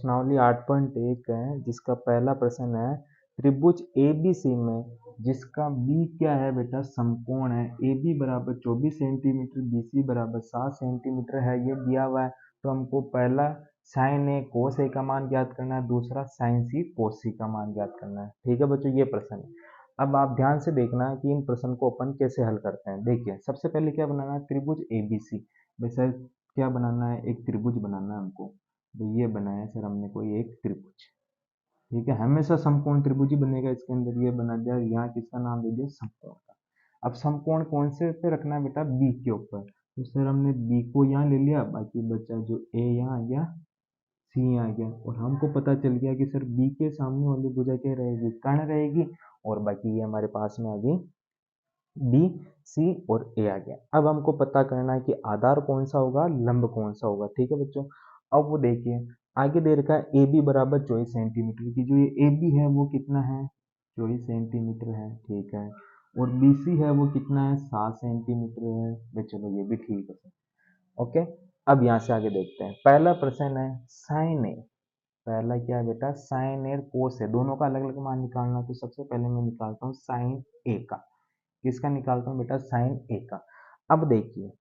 प्रश्नावली 8.1 है, जिसका पहला प्रश्न है त्रिभुज ABC में जिसका B क्या है बेटा, समकोण है, AB बराबर 24 सेंटीमीटर, BC बराबर 7 सेंटीमीटर है, ये दिया हुआ है। तो हमको पहला साइन ए कोस ए का मान ज्ञात करना है, दूसरा साइन सी कोस सी का मान ज्ञात करना है। ठीक है बच्चों, ये प्रश्न है। अब आप ध्यान से देखना कि इन प्रश्न को अपन कैसे हल करते हैं। देखिए सबसे पहले क्या बनाना है, त्रिभुज ABC। वैसे क्या बनाना है, एक त्रिभुज बनाना है हमको। तो ये बनाया सर हमने कोई एक त्रिभुज, ठीक है, हमेशा समकोण त्रिभुज ही बनेगा इसके अंदर। ये बना दिया, यहाँ किसका नाम दे दिया, समकोण का। अब समकोण कौन से पे रखना है बेटा, बी के ऊपर। तो सर हमने बी को यहाँ ले लिया, बाकी बचा जो ए यहाँ आ गया, सी यहाँ आ गया, और हमको पता चल गया कि सर बी के सामने वाली भुजा क्या रहेगी, कर्ण रहेगी, और बाकी ये हमारे पास में आ गई बी, सी और ए आ गया। अब हमको पता करना है कि आधार कौन सा होगा, लंब कौन सा होगा। ठीक है बच्चों, अब वो देखिए आगे दे रखा है ए बी बराबर 24 सेंटीमीटर की। जो ये ए बी है वो कितना है, 24 सेंटीमीटर है, ठीक है। और बी सी है वो कितना है, 7 सेंटीमीटर है। भाई चलो ये भी ठीक है, ओके। अब यहाँ से आगे देखते हैं, पहला प्रश्न है साइन ए। पहला क्या है बेटा, साइन ए कोस है, दोनों का अलग अलग मान निकालना। तो सबसे पहले मैं निकालता हूँ साइन ए का। किसका निकालता हूँ बेटा, साइन ए का। अब देखिए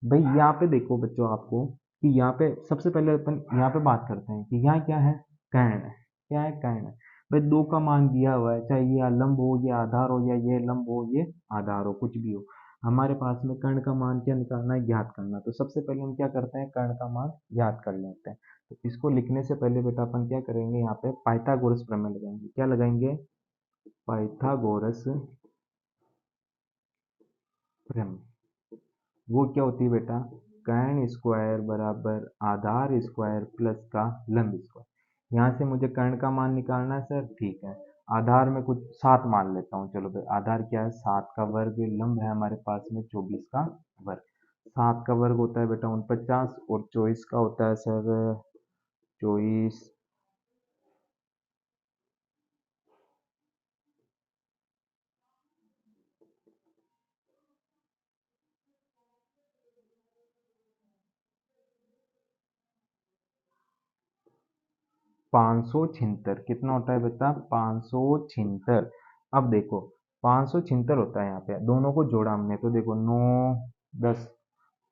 भाई यहाँ पे देखो बच्चों आपको कि यहाँ पे सबसे पहले अपन यहाँ पे बात करते हैं कि यहाँ क्या है, कर्ण है। क्या है, कर्ण है। भाई दो का मान दिया हुआ है, चाहे ये लंब हो, ये आधार हो, या ये लंब हो, ये आधार हो, कुछ भी हो। हमारे पास में कर्ण का मान क्या निकालना है, ज्ञात करना। तो सबसे पहले हम क्या करते हैं, कर्ण का मान ज्ञात कर लेते हैं। तो इसको लिखने से पहले बेटा अपन क्या करेंगे, यहाँ पे पाइथागोरस प्रमेय लगाएंगे। क्या लगाएंगे, पाइथागोरस प्रमेय। वो क्या होती है बेटा, कर्ण स्क्वायर बराबर आधार स्क्वायर प्लस का लंब स्क्वायर। यहाँ से मुझे कर्ण का मान निकालना है सर, ठीक है। आधार में कुछ 7 मान लेता हूँ, चलो भाई आधार क्या है, 7 का वर्ग, लंब है हमारे पास में 24 का वर्ग। 7 का वर्ग होता है बेटा 49, और 24 का होता है सर 24, 576। कितना होता है बेटा, 576। अब देखो 576 होता है, यहाँ पे दोनों को जोड़ा हमने तो देखो 9 10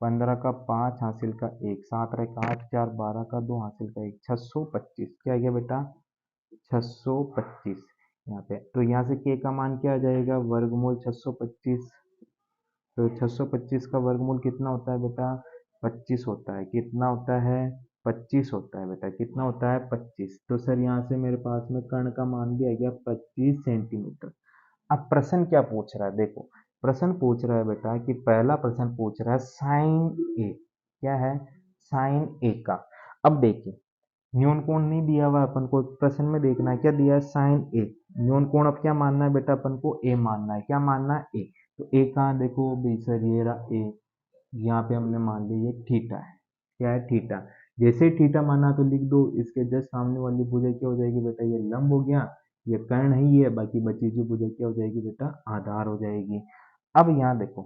15 का 5 हासिल का 1, 7 रहा 8 4 12 का 2 हासिल का 1, 625। क्या गया बेटा, 625। यहाँ पे तो यहाँ से के का मान क्या आ जाएगा, वर्गमूल 625। तो 625 का वर्गमूल कितना होता है बेटा, 25 होता है। कितना होता है, 25 होता है बेटा। कितना होता है, 25। तो सर यहाँ से मेरे पास में कर्ण का मान भी आ गया 25 सेंटीमीटर। अब प्रश्न क्या पूछ रहा है, देखो प्रश्न पूछ रहा है बेटा कि पहला प्रश्न पूछ रहा है साइन ए। क्या है, साइन ए का। अब देखिए न्यून कोण नहीं दिया हुआ अपन को, प्रश्न में देखना है क्या दिया है, साइन ए। न्यून कोण अब क्या मानना है बेटा, अपन को ए मानना है। क्या मानना है, ए। तो ए कहाँ, देखो भाई सर ये रहा ए, यहाँ पे हमने मान लिया ये थीटा है। क्या है, थीटा। जैसे ही थीटा माना तो लिख दो, इसके जस्ट सामने वाली भुजा क्या हो जाएगी बेटा, ये लंब हो गया, ये कर्ण ही है, बाकी बची हुई भुजा क्या हो जाएगी बेटा, आधार हो जाएगी। अब यहाँ देखो,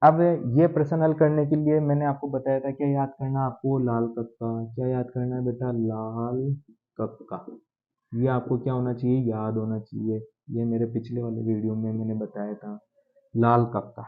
अब ये प्रश्न हल करने के लिए मैंने आपको बताया था क्या याद करना है आपको, लाल कक्का। क्या याद करना है बेटा, लाल कक्का। ये आपको क्या होना चाहिए, याद होना चाहिए। ये मेरे पिछले वाले वीडियो में मैंने बताया था, लाल कक्का।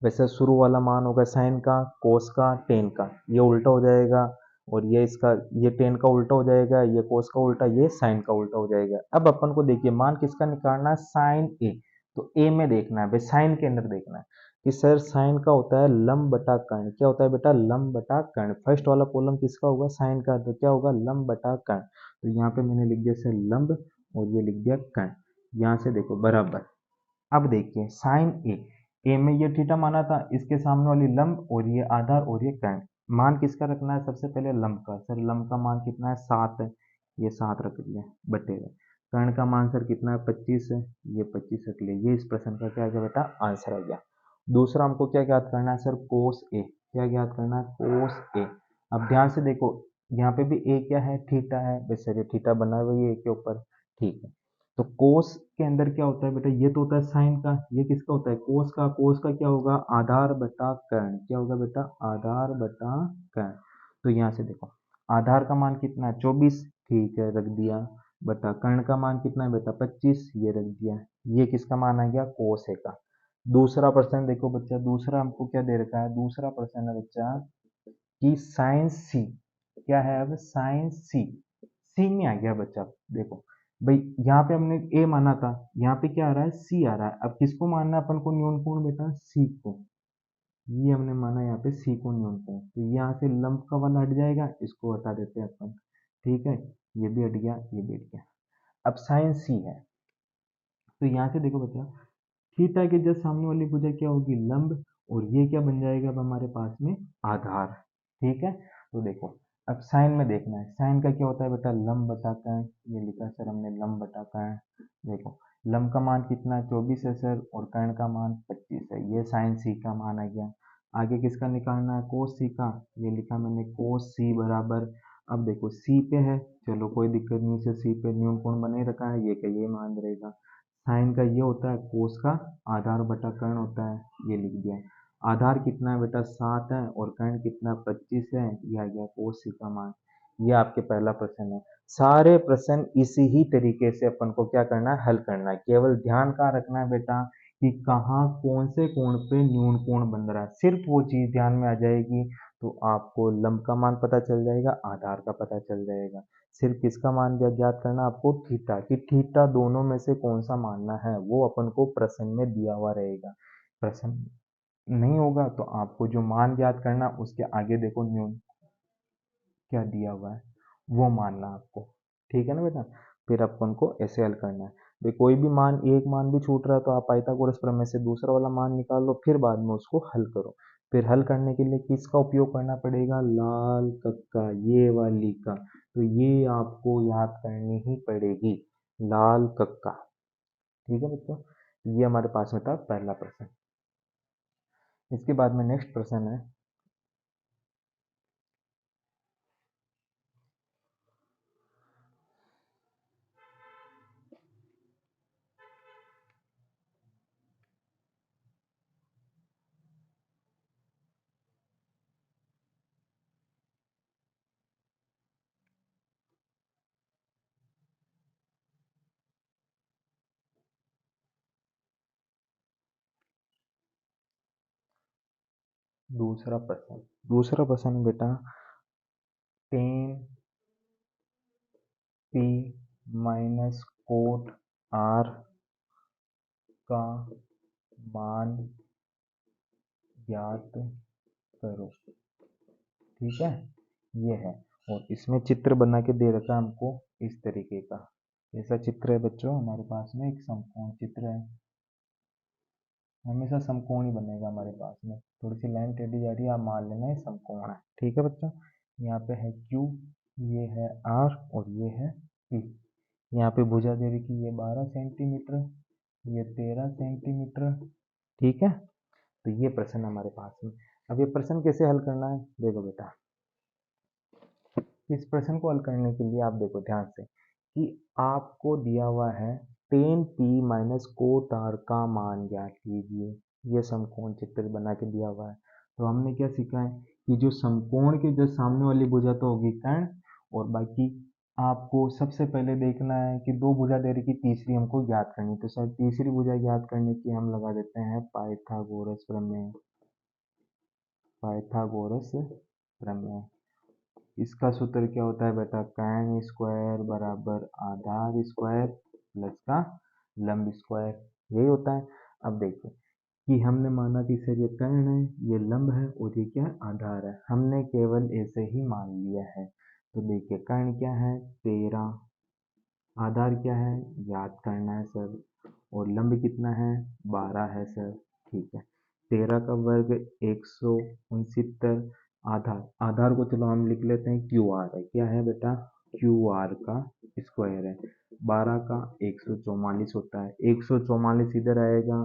वैसे शुरू वाला मान होगा साइन का, कोस का, टेन का, ये उल्टा हो जाएगा, और ये इसका, ये टेन का उल्टा हो जाएगा, ये कोस का उल्टा, ये साइन का उल्टा हो जाएगा। अब अपन को देखिए मान किसका निकालना है, साइन ए। तो ए में देखना है भाई, साइन के अंदर देखना है कि सर साइन का होता है लंब बटा कर्ण। क्या होता है बेटा, लंब बटा कर्ण। फर्स्ट वाला कॉलम किसका होगा, साइन का, तो क्या होगा, लंब बटा कर्ण। तो यहाँ पे मैंने लिख दिया सर लंब, और ये लिख दिया कर्ण। यहाँ से देखो बराबर। अब देखिए साइन ए, ए में ये थीटा माना था, इसके सामने वाली लंब, और ये आधार, और ये कर्ण। मान किसका रखना है, सबसे पहले लंब का। सर लंब का मान कितना है, 7 है, ये 7 रख दिया बटे में। कर्ण का मान सर कितना है, 25 है, ये 25 रख लिया। ये इस प्रश्न का क्या आ गया बेटा, आंसर आ गया। दूसरा हमको क्या ज्ञात करना है सर, कोस ए। क्या ज्ञात करना है, कोस ए। अब ध्यान से देखो, यहाँ पे भी ए क्या है, थीटा है। वैसे ये थीटा बना हुआ है ए के ऊपर, ठीक है। तो कोस के अंदर क्या होता है बेटा, ये तो होता है साइन का, ये किसका होता है, कोस का। कोस का क्या होगा, आधार बटा कर्ण। क्या होगा बेटा, आधार बटा कर्ण। तो यहाँ से देखो आधार का मान कितना है 24, ठीक है रख दिया, बटा कर्ण का मान कितना है बेटा 25, ये रख दिया। ये किसका मान आ गया cos A का। दूसरा प्रश्न देखो बच्चा, दूसरा हमको क्या दे रखा है, दूसरा प्रश्न है बच्चा कि साइन सी, क्या है अब साइन सी, सी में आ गया बच्चा। देखो भाई यहाँ पे हमने ए माना था, यहाँ पे क्या आ रहा है सी आ रहा है। अब किसको मानना है अपन को न्यून कोण बेटा, सी को। ये हमने माना यहाँ पे सी को न्यून कोण, तो यहाँ से लंब का वाला हट जाएगा, इसको हटा देते हैं अपन, ठीक है। ये भी हट गया, ये भी हट गया। अब साइन सी है, तो यहाँ से देखो बच्चा, थीटा के जस्ट सामने वाली भुजा क्या होगी लंब, और ये क्या बन जाएगा अब हमारे पास में आधार, ठीक है। तो देखो अब साइन में देखना है, साइन का क्या होता है बेटा लंब बटा कर्ण, ये लिखा सर हमने लंब बटा कर्ण। देखो लंब का मान कितना है 24 है सर, और कर्ण का मान 25 है, ये साइन सी का मान आ गया। आगे किसका निकालना है कोस सी का, ये लिखा मैंने कोस सी बराबर, अब देखो सी पे है, चलो कोई दिक्कत नहीं से सी पे न्यून कोण बने रखा है, ये का ये मान रहेगा। साइन का ये होता है कोस का आधार बटा कर्ण होता है, ये लिख दिया। आधार कितना है बेटा 7 है, और कर्ण कितना 25 है, ये आ गया कोस सी का मान। ये आपके पहला प्रश्न है। सारे प्रश्न इसी ही तरीके से अपन को क्या करना है हल करना है, केवल ध्यान का रखना है बेटा कि कहाँ कौन से कोण पे न्यून कोण बन रहा है, सिर्फ वो चीज ध्यान में आ जाएगी तो आपको लंब का मान पता चल जाएगा, आधार का पता चल जाएगा। सिर्फ किसका मान ज्ञात करना आपको थीटा, कि थीटा दोनों में से कौन सा मानना है वो अपन को प्रश्न में दिया हुआ रहेगा। प्रश्न नहीं होगा तो आपको जो मान ज्ञात करना उसके आगे देखो न्यून क्या दिया हुआ है वो मानना आपको, ठीक है ना बेटा। फिर अपन को ऐसे हल करना है भाई, कोई भी मान एक मान भी छूट रहा है तो आप पाइथागोरस प्रमेय से दूसरा वाला मान निकाल लो, फिर बाद में उसको हल करो। फिर हल करने के लिए किसका उपयोग करना पड़ेगा, लाल कक्का, ये वाली का, तो ये आपको याद करनी ही पड़ेगी, लाल कक्का, ठीक है बच्चों। ये हमारे पास में था पहला प्रश्न। इसके बाद में नेक्स्ट प्रश्न है, दूसरा प्रश्न। दूसरा प्रश्न बेटा, tan P minus cot R का मान ज्ञात करो, ठीक है। ये है, और इसमें चित्र बना के दे रखा है हमको इस तरीके का। ऐसा चित्र है बच्चों हमारे पास में, एक समकोण चित्र है, हमेशा समकोण ही बनेगा हमारे पास में। थोड़ी सी लाइन टेढ़ी जा रही है, आप मान लेना ये समकोण है, ठीक है बच्चों। यहाँ पे है Q, ये है R, और ये है P। यहाँ पे भुजा दे रखी, ये 12 सेंटीमीटर, ये 13 सेंटीमीटर, ठीक है। तो ये प्रश्न हमारे पास में। अब ये प्रश्न कैसे हल करना है, देखो बेटा, इस प्रश्न को हल करने के लिए आप देखो ध्यान से कि आपको दिया हुआ है tan P minus cot R का मान ज्ञात कीजिए। ये समकोण चित्र बना के दिया हुआ है। तो हमने क्या सीखा है कि जो समकोण के जो सामने वाली भुजा तो होगी कर्ण, और बाकी आपको सबसे पहले देखना है कि दो भुजा दे रही, तीसरी हमको ज्ञात करनी। तो सर तीसरी भुजा ज्ञात करने की हम लगा देते हैं पाइथागोरस प्रमेय, पाइथागोरस प्रमेय। इसका सूत्र क्या होता है बेटा, कर्ण स्क्वायर बराबर आधार स्क्वायर प्लस का लंब स्क्वायर, यही होता है। अब देखो कि हमने माना कि सर ये कर्ण है, ये लंब है, और ये क्या है आधार है, हमने केवल ऐसे ही मान लिया है। तो देखिए कर्ण क्या है 13, आधार क्या है याद करना है सर, और लंब कितना है 12 है सर, ठीक है। 13 का वर्ग 169, आधार, आधार को चलो हम लिख लेते हैं क्यू आर है, क्या है बेटा क्यू आर का स्क्वायर है। 12 का 144 होता है, 144 इधर आएगा,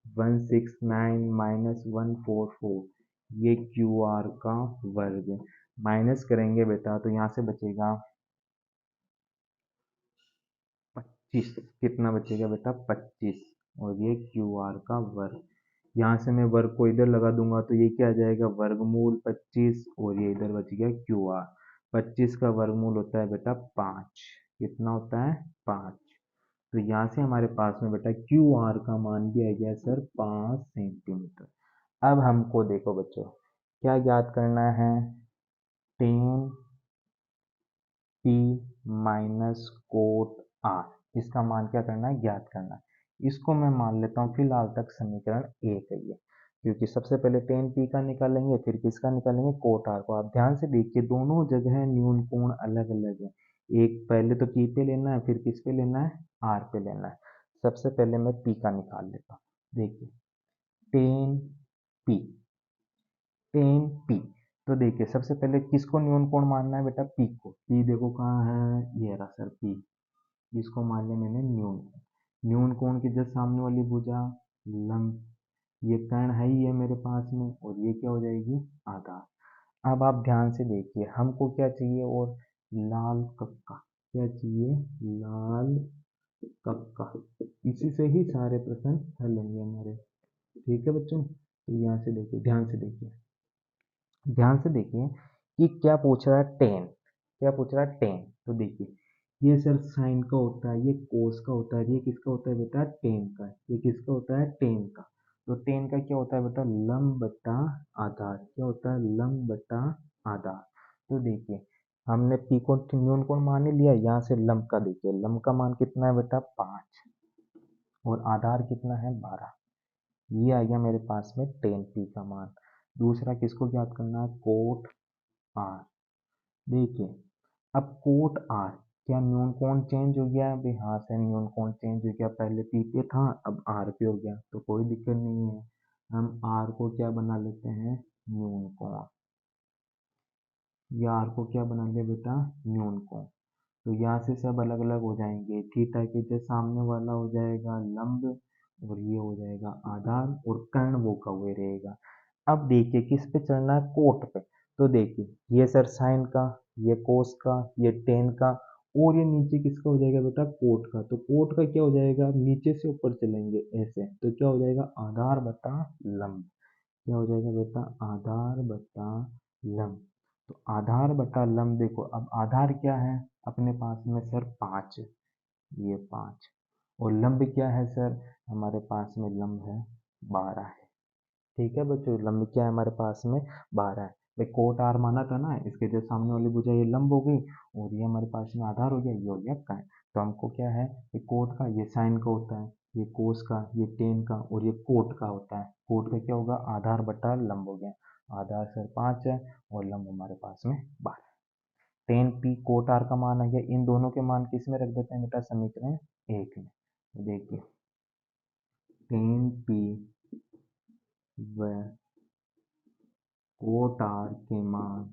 169 माइनस 144, ये क्यू आर का वर्ग, माइनस करेंगे बेटा तो यहाँ से बचेगा 25, कितना बचेगा बेटा 25, और ये क्यू आर का वर्ग। यहाँ से मैं वर्ग को इधर लगा दूंगा तो ये क्या आ जाएगा वर्गमूल 25, और ये इधर बच गया क्यू आर। 25 का वर्गमूल होता है बेटा 5। कितना होता है? 5। तो यहाँ से हमारे पास में बेटा क्यू आर का मान दिया गया है सर 5 सेंटीमीटर। अब हमको देखो बच्चों क्या ज्ञात करना है? 10 पी माइनस कोट आर, इसका मान क्या करना है? ज्ञात करना है। इसको मैं मान लेता हूँ फिलहाल तक समीकरण एक है ये, क्योंकि सबसे पहले 10 पी का निकालेंगे फिर किसका निकालेंगे? कोट आर को। आप ध्यान से देखिए दोनों जगह न्यून कोण अलग अलग है। एक पहले तो पी पे लेना है फिर किस पे लेना है? आर पे लेना है। सबसे पहले मैं पी का निकाल लेता हूँ। देखिए 10 पी, 10 पी। तो देखिए सबसे पहले किसको न्यून कोण मानना है बेटा? पी को। पी देखो कहाँ है? ये रहा सर पी। इसको मान लिया मैंने न्यून। न्यून कोण की जस्ट सामने वाली भुजा लंब, ये कर्ण है ही है मेरे पास में, और ये क्या हो जाएगी? आधार। अब आप ध्यान से देखिए हमको क्या चाहिए? और लाल कक्का। क्या चाहिए? लाल कक्का। इसी से ही सारे प्रश्न हल होंगे हमारे। ठीक है बच्चों, तो यहाँ से देखिए, ध्यान से देखिए, ध्यान से देखिए कि क्या पूछ रहा है? टेन। क्या पूछ रहा है? टेन। तो देखिए ये सर साइन का होता है, ये कोस का होता है, ये किसका होता है बेटा? टेन का। ये किसका होता है? टेन का। तो टेन का क्या होता है बेटा? लंब बटा आधार। क्या होता है? लंब बटा आधार। तो देखिए हमने पी को न्यून कोण मान ही लिया। यहाँ से लंब का देखिए, लंब का मान कितना है बेटा? 5, और आधार कितना है? 12। ये आ गया मेरे पास में 10 पी का मान। दूसरा किसको ज्ञात करना है? Cot R. देखिए अब कोट आर, क्या न्यून कोण चेंज हो गया? भाई हाँ सर न्यून कोण चेंज हो गया, पहले पी पे था अब आर पे हो गया, तो कोई दिक्कत नहीं है। हम आर को क्या बना लेते हैं? न्यून कोण। या आर को क्या बना लिया बेटा? न्यून कोण। तो यहाँ से सब अलग अलग हो जाएंगे। थीटा के जो सामने वाला हो जाएगा लंब, और ये हो जाएगा आधार, और कर्ण वो का हुए रहेगा। अब देखिए किस पे चलना है? कोट पे। तो देखिए ये सर साइन का, ये कोस का, ये टेन का, और ये नीचे किसका हो जाएगा बेटा? कोट का। तो कोट का क्या हो जाएगा? नीचे से ऊपर चलेंगे ऐसे, तो क्या हो जाएगा? आधार बटा लंब। क्या हो जाएगा बेटा? आधार बटा लंब। तो आधार बटा लंब, देखो अब आधार क्या है अपने पास में सर? 5। ये 5, और लंब क्या है सर? हमारे पास में लंब है 12 है। ठीक है बच्चों, लंब क्या है हमारे पास में? 12 है। भाई कोट आर माना था ना, इसके जो सामने वाली भुजा ये लंब हो गई, और ये हमारे पास में आधार हो गया, ये हो गया कान। तो हमको क्या है? ये कोट का, ये साइन का होता है, ये कोस का, ये टेन का, और ये कोट का होता है। कोट का क्या होगा? आधार बटा लंब हो गया। आधार सर 5 है, और लंब हमारे पास में 12। 10 पी कोट आर का मान आ गया। इन दोनों के मान किस में रख देते हैं बेटा? समीकरण एक में। तो देखिए 10 पी व कोट आर के मान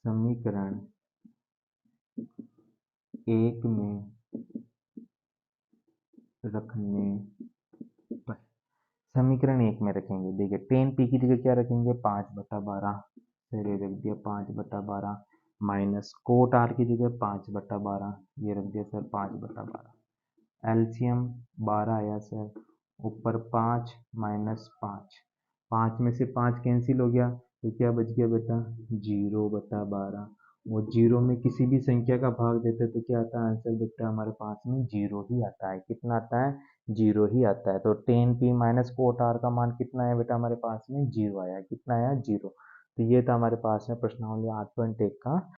समीकरण एक में रखने पर, समीकरण एक में रखेंगे। देखिए 10 पी की जगह क्या रखेंगे? 5/12। फिर ये रख दिया 5/12, माइनस कोट आर की जगह 5/12, ये रख दिया सर 5/12। एलसीएम 12 आया सर, ऊपर 5 माइनस 5, 5 में से 5 कैंसिल हो गया, तो क्या बच गया बेटा? 0/12। और जीरो में किसी भी संख्या का भाग देते तो क्या आता है आंसर बेटा? हमारे पास में जीरो ही आता है। कितना आता है? जीरो ही आता है। तो 10 पी माइनस कोट आर का मान कितना है बेटा? हमारे पास में जीरो आया। कितना आया? जीरो। तो ये था हमारे पास में प्रश्नावली 8.1 का